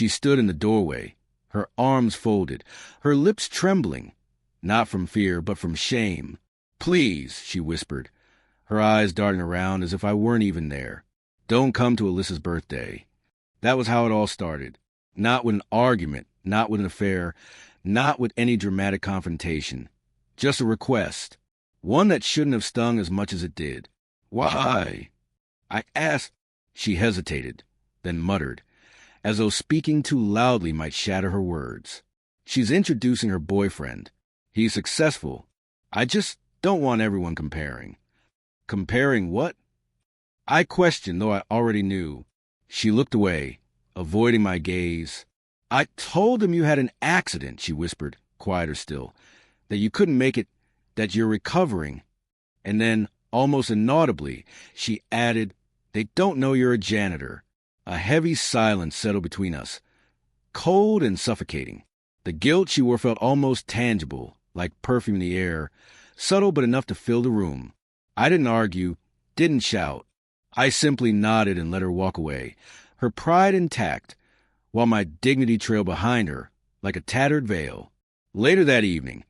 She stood in the doorway, her arms folded, her lips trembling, not from fear, but from shame. "Please," she whispered, her eyes darting around as if I weren't even there. "Don't come to Alyssa's birthday." That was how it all started. Not with an argument, not with an affair, not with any dramatic confrontation. Just a request. One that shouldn't have stung as much as it did. "Why?" I asked. She hesitated, then muttered, as though speaking too loudly might shatter her words. "She's introducing her boyfriend. He's successful. I just don't want everyone comparing." "Comparing what?" I questioned, though I already knew. She looked away, avoiding my gaze. "I told him you had an accident," she whispered, quieter still, "that you couldn't make it, that you're recovering." And then, almost inaudibly, she added, "They don't know you're a janitor." A heavy silence settled between us, cold and suffocating. The guilt she wore felt almost tangible, like perfume in the air, subtle but enough to fill the room. I didn't argue, didn't shout. I simply nodded and let her walk away, her pride intact, while my dignity trailed behind her, like a tattered veil. Later that evening,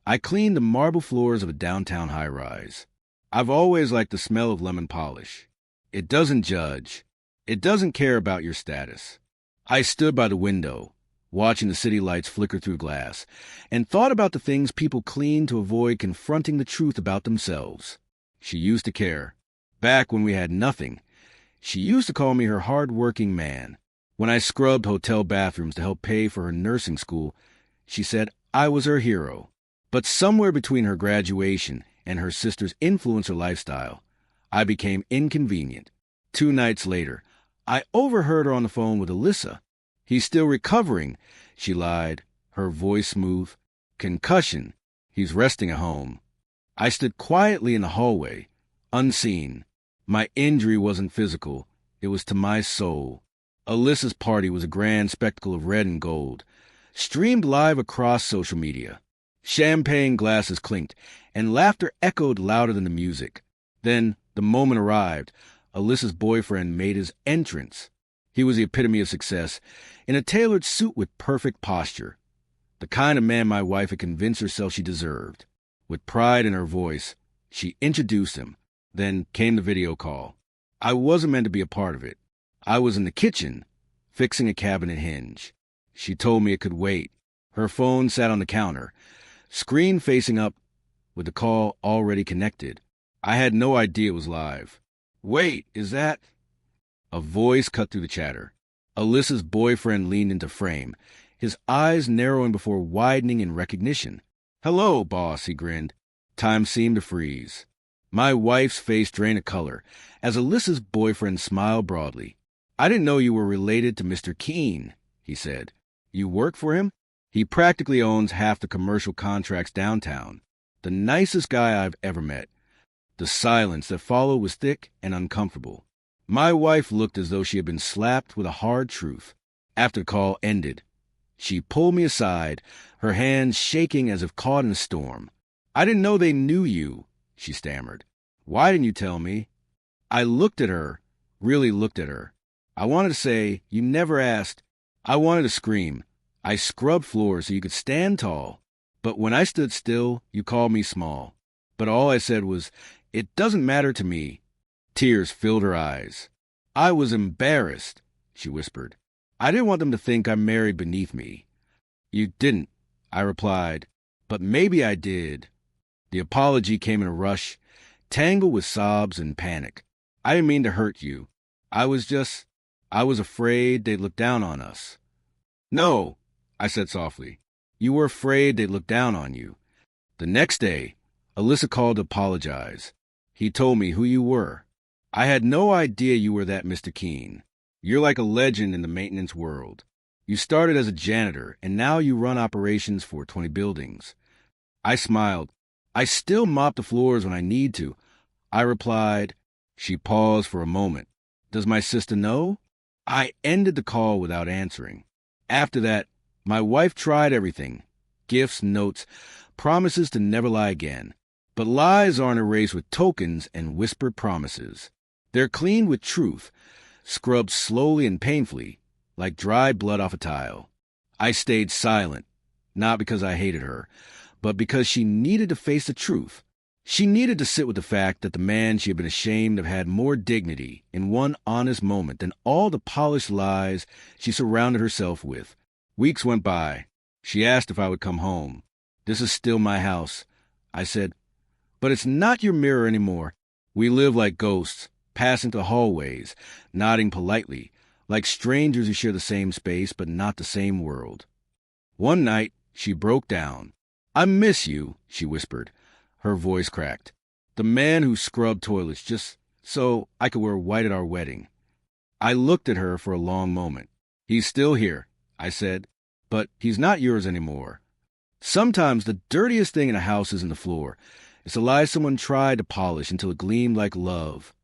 I cleaned the marble floors of a downtown high-rise. I've always liked the smell of lemon polish. It doesn't judge. It doesn't care about your status. I stood by the window, watching the city lights flicker through glass, and thought about the things people clean to avoid confronting the truth about themselves. She used to care. Back when we had nothing, she used to call me her hard-working man. When I scrubbed hotel bathrooms to help pay for her nursing school, she said I was her hero. But somewhere between her graduation and her sister's influencer lifestyle, I became inconvenient. 2 nights later, I overheard her on the phone with Alyssa. "He's still recovering," she lied, her voice smooth. "Concussion. He's resting at home." I stood quietly in the hallway, unseen. My injury wasn't physical. It was to my soul. Alyssa's party was a grand spectacle of red and gold, streamed live across social media. Champagne glasses clinked, and laughter echoed louder than the music. Then, the moment arrived. Alyssa's boyfriend made his entrance. He was the epitome of success, in a tailored suit with perfect posture. The kind of man my wife had convinced herself she deserved. With pride in her voice, she introduced him. Then came the video call. I wasn't meant to be a part of it. I was in the kitchen, fixing a cabinet hinge. She told me it could wait. Her phone sat on the counter, screen facing up, with the call already connected. I had no idea it was live. "Wait, is that—" A voice cut through the chatter. Alyssa's boyfriend leaned into frame, his eyes narrowing before widening in recognition. "Hello, boss," he grinned. Time seemed to freeze. My wife's face drained of color as Alyssa's boyfriend smiled broadly. "I didn't know you were related to Mr. Keene," he said. "You work for him?" "He practically owns half the commercial contracts downtown. The nicest guy I've ever met." The silence that followed was thick and uncomfortable. My wife looked as though she had been slapped with a hard truth. After the call ended, she pulled me aside, her hands shaking as if caught in a storm. "I didn't know they knew you," she stammered. "Why didn't you tell me?" I looked at her, really looked at her. I wanted to say, "You never asked." I wanted to scream. "I scrubbed floors so you could stand tall. But when I stood still, you called me small." But all I said was, "It doesn't matter to me." Tears filled her eyes. "I was embarrassed," she whispered. "I didn't want them to think I married beneath me." "You didn't," I replied. "But maybe I did." The apology came in a rush, tangled with sobs and panic. "I didn't mean to hurt you. I was afraid they'd look down on us." "No," I said softly. "You were afraid they'd look down on you." The next day, Alyssa called to apologize. "He told me who you were. I had no idea you were that Mr. Keene. You're like a legend in the maintenance world. You started as a janitor, and now you run operations for 20 buildings." I smiled. "I still mop the floors when I need to," I replied. She paused for a moment. "Does my sister know?" I ended the call without answering. After that, my wife tried everything. Gifts, notes, promises to never lie again. But lies aren't erased with tokens and whispered promises. They're cleaned with truth, scrubbed slowly and painfully, like dried blood off a tile. I stayed silent, not because I hated her, but because she needed to face the truth. She needed to sit with the fact that the man she had been ashamed of had more dignity in one honest moment than all the polished lies she surrounded herself with. Weeks went by. She asked if I would come home. "This is still my house," I said. "But it's not your mirror anymore." We live like ghosts, pass into hallways, nodding politely, like strangers who share the same space but not the same world. One night, she broke down. "I miss you," she whispered. Her voice cracked. "The man who scrubbed toilets just so I could wear white at our wedding." I looked at her for a long moment. "He's still here," I said, "but he's not yours anymore." Sometimes the dirtiest thing in a house isn't the floor. It's the lie someone tried to polish until it gleamed like love.